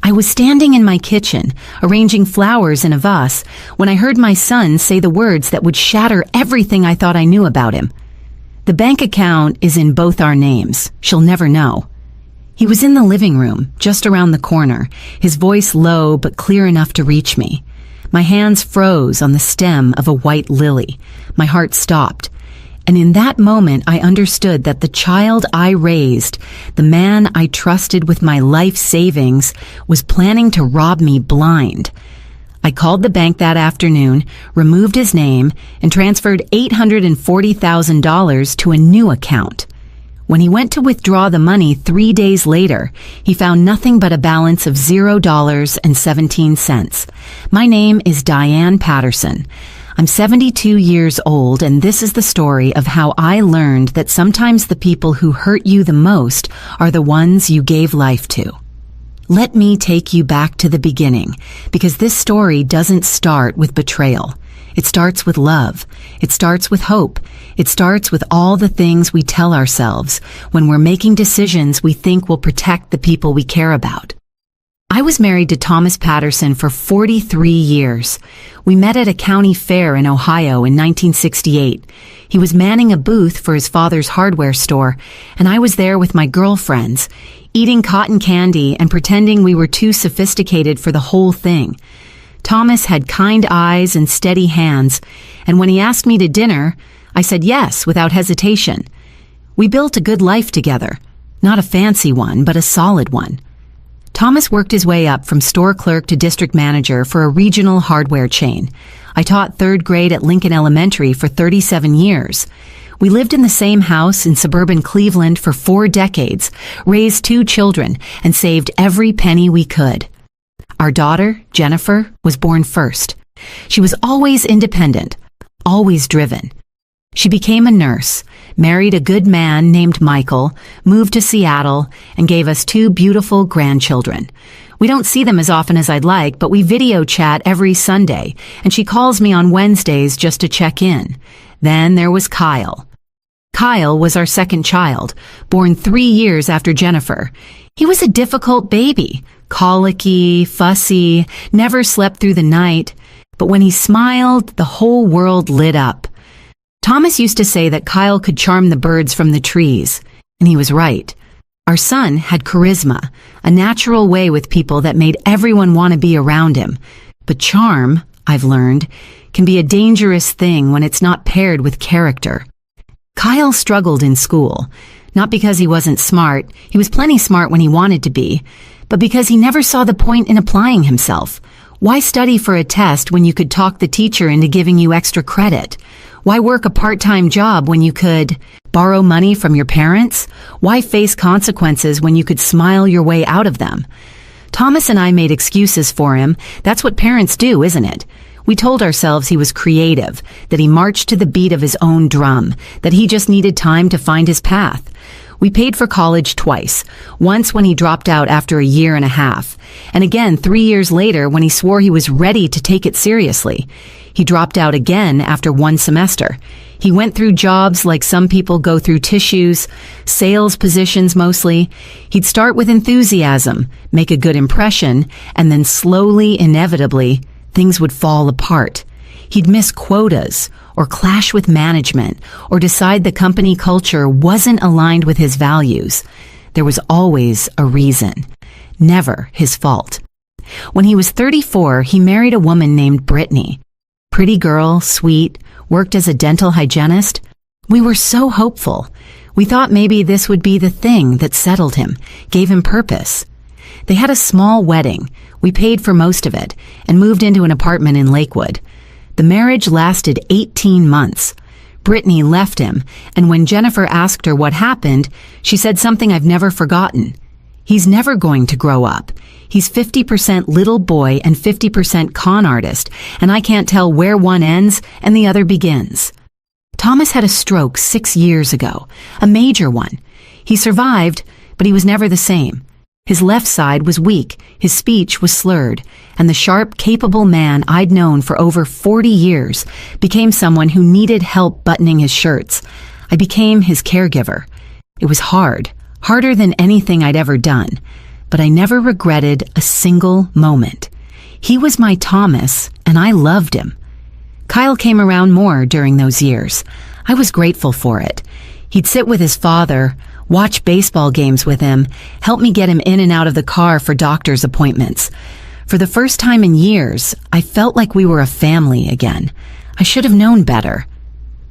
I was standing in my kitchen, arranging flowers in a vase, when I heard my son say the words that would shatter everything I thought I knew about him. "The bank account is in both our names. She'll never know." He was in the living room, just around the corner, his voice low but clear enough to reach me. My hands froze on the stem of a white lily. My heart stopped. And in that moment, I understood that the child I raised, the man I trusted with my life savings, was planning to rob me blind. I called the bank that afternoon, removed his name, and transferred $840,000 to a new account. When he went to withdraw the money 3 days later, he found nothing but a balance of $0.17. My name is Diane Patterson. I'm 72 years old, and this is the story of how I learned that sometimes the people who hurt you the most are the ones you gave life to. Let me take you back to the beginning, because this story doesn't start with betrayal. It starts with love. It starts with hope. It starts with all the things we tell ourselves when we're making decisions we think will protect the people we care about. I was married to Thomas Patterson for 43 years. We met at a county fair in Ohio in 1968. He was manning a booth for his father's hardware store, and I was there with my girlfriends, eating cotton candy and pretending we were too sophisticated for the whole thing. Thomas had kind eyes and steady hands, and when he asked me to dinner, I said yes without hesitation. We built a good life together, not a fancy one, but a solid one. Thomas worked his way up from store clerk to district manager for a regional hardware chain. I taught 3rd grade at Lincoln Elementary for 37 years. We lived in the same house in suburban Cleveland for 4 decades, raised 2 children, and saved every penny we could. Our daughter, Jennifer, was born first. She was always independent, always driven. She became a nurse, married a good man named Michael, moved to Seattle, and gave us 2 beautiful grandchildren. We don't see them as often as I'd like, but we video chat every Sunday, and she calls me on Wednesdays just to check in. Then there was Kyle. Kyle was our second child, born 3 years after Jennifer. He was a difficult baby, colicky, fussy, never slept through the night, but when he smiled, the whole world lit up. Thomas used to say that Kyle could charm the birds from the trees, and he was right. Our son had charisma, a natural way with people that made everyone want to be around him. But charm, I've learned, can be a dangerous thing when it's not paired with character. Kyle struggled in school, not because he wasn't smart, he was plenty smart when he wanted to be, but because he never saw the point in applying himself. Why study for a test when you could talk the teacher into giving you extra credit? Why work a part-time job when you could borrow money from your parents? Why face consequences when you could smile your way out of them? Thomas and I made excuses for him. That's what parents do, isn't it? We told ourselves he was creative, that he marched to the beat of his own drum, that he just needed time to find his path. We paid for college twice, once when he dropped out after a year and a half, and again 3 years later when he swore he was ready to take it seriously. He dropped out again after 1 semester. He went through jobs like some people go through tissues, sales positions mostly. He'd start with enthusiasm, make a good impression, and then slowly, inevitably, things would fall apart. He'd miss quotas, or clash with management, or decide the company culture wasn't aligned with his values. There was always a reason. Never his fault. When he was 34, he married a woman named Brittany. Pretty girl, sweet, worked as a dental hygienist. We were so hopeful. We thought maybe this would be the thing that settled him, gave him purpose. They had a small wedding. We paid for most of it, and moved into an apartment in Lakewood. The marriage lasted 18 months. Brittany left him, and when Jennifer asked her what happened, she said something I've never forgotten. He's never going to grow up. He's 50% little boy and 50% con artist, and I can't tell where one ends and the other begins. Thomas had a stroke 6 years ago, a major one. He survived, but he was never the same. His left side was weak, his speech was slurred, and the sharp, capable man I'd known for over 40 years became someone who needed help buttoning his shirts. I became his caregiver. It was hard, harder than anything I'd ever done. but I never regretted a single moment. He was my Thomas, and I loved him. Kyle came around more during those years. I was grateful for it. He'd sit with his father, watch baseball games with him, help me get him in and out of the car for doctor's appointments. For the first time in years, I felt like we were a family again. I should have known better.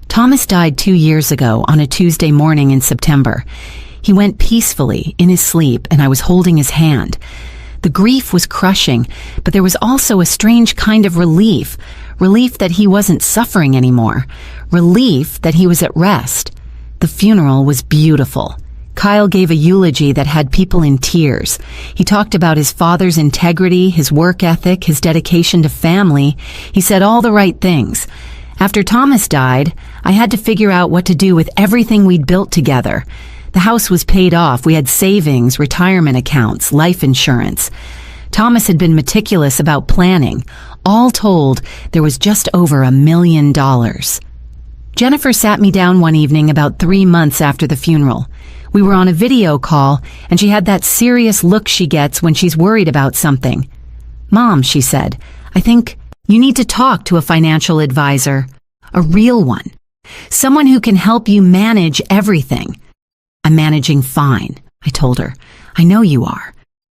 Thomas died 2 years ago on a Tuesday morning in September. He went peacefully in his sleep, and I was holding his hand. The grief was crushing, but there was also a strange kind of relief that he wasn't suffering anymore, relief that he was at rest. The funeral was beautiful. Kyle gave a eulogy that had people in tears. He talked about his father's integrity, his work ethic, his dedication to family. He said all the right things. After Thomas died, I had to figure out what to do with everything we'd built together. The house was paid off. We had savings, retirement accounts, life insurance. Thomas had been meticulous about planning. All told, there was just over $1 million. Jennifer sat me down one evening about 3 months after the funeral. We were on a video call, and she had that serious look she gets when she's worried about something. "Mom," she said, "I think you need to talk to a financial advisor, a real one, someone who can help you manage everything." "I'm managing fine," I told her. "I know you are.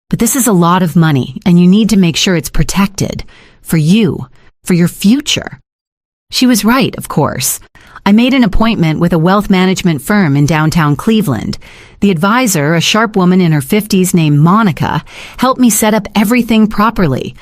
But this is a lot of money, and you need to make sure it's protected. For you, for your future." She was right, of course. I made an appointment with a wealth management firm in downtown Cleveland. The advisor, a sharp woman in her 50s named Monica, helped me set up everything properly.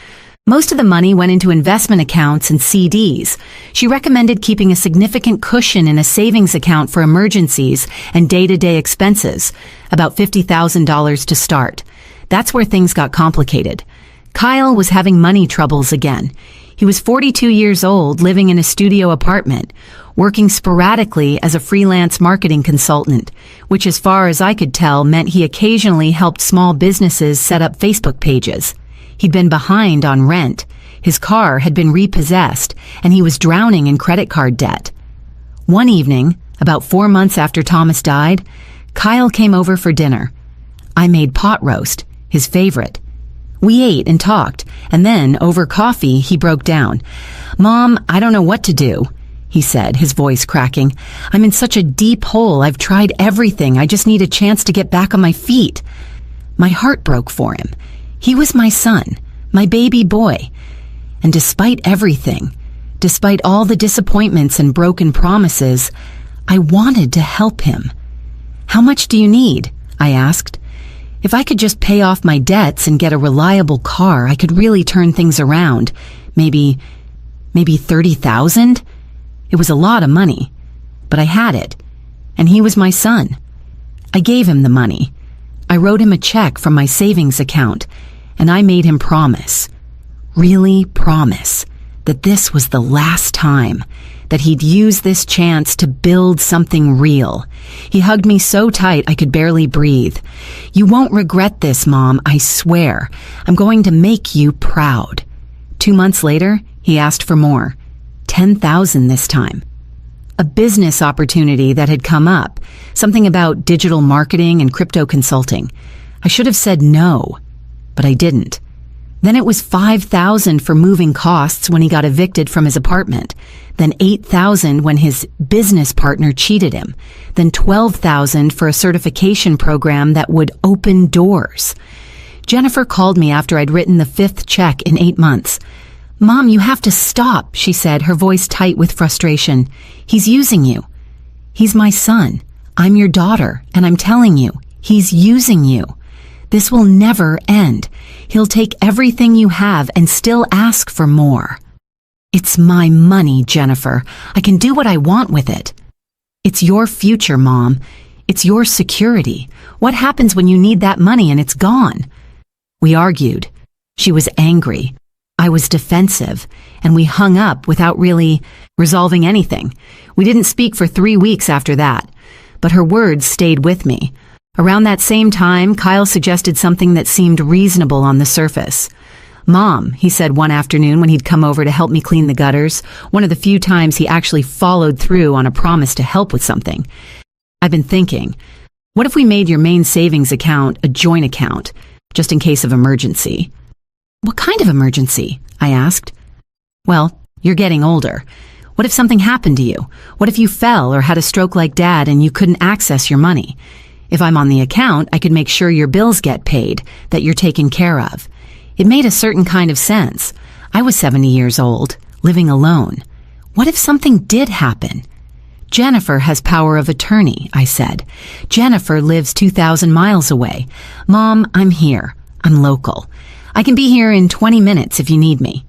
Most of the money went into investment accounts and CDs. She recommended keeping a significant cushion in a savings account for emergencies and day-to-day expenses, about $50,000 to start. That's where things got complicated. Kyle was having money troubles again. He was 42 years old, living in a studio apartment, working sporadically as a freelance marketing consultant, which as far as I could tell meant he occasionally helped small businesses set up Facebook pages. He'd been behind on rent, his car had been repossessed, and he was drowning in credit card debt. One evening, about 4 months after Thomas died, Kyle came over for dinner. I made pot roast, his favorite. We ate and talked, and then, over coffee, he broke down. "Mom, I don't know what to do," he said, his voice cracking. "I'm in such a deep hole. I've tried everything. I just need a chance to get back on my feet." My heart broke for him. He was my son, my baby boy. And despite everything, despite all the disappointments and broken promises, I wanted to help him. "How much do you need?" I asked. If I could just pay off my debts and get a reliable car, I could really turn things around. Maybe 30,000? It was a lot of money, but I had it, and he was my son. I gave him the money. I wrote him a check from my savings account, and I made him promise, really promise, that this was the last time, that he'd use this chance to build something real. He hugged me so tight I could barely breathe. "You won't regret this, Mom, I swear. I'm going to make you proud." 2 months later, he asked for more. 10,000 this time. A business opportunity that had come up, something about digital marketing and crypto consulting. I should have said no, but I didn't. Then it was 5,000 for moving costs when he got evicted from his apartment. Then 8,000 when his business partner cheated him. Then 12,000 for a certification program that would open doors. Jennifer called me after I'd written the 5th check in 8 months. "Mom, you have to stop," she said, her voice tight with frustration. "He's using you. He's my son. I'm your daughter, and I'm telling you, he's using you. This will never end. He'll take everything you have and still ask for more." "It's my money, Jennifer. I can do what I want with it." "It's your future, Mom. It's your security. What happens when you need that money and it's gone?" We argued. She was angry. I was defensive, and we hung up without really resolving anything. We didn't speak for 3 weeks after that, but her words stayed with me. Around that same time, Kyle suggested something that seemed reasonable on the surface. "Mom," he said one afternoon when he'd come over to help me clean the gutters, one of the few times he actually followed through on a promise to help with something. "I've been thinking, what if we made your main savings account a joint account? just in case of emergency. What kind of emergency? I asked. Well, you're getting older. What if something happened to you? What if you fell or had a stroke like Dad and you couldn't access your money? If I'm on the account, I could make sure your bills get paid, that you're taken care of. It made a certain kind of sense. I was 70 years old, living alone. What if something did happen? Jennifer has power of attorney, I said. Jennifer lives 2,000 miles away. Mom, I'm here. I'm local. I can be here in 20 minutes if you need me.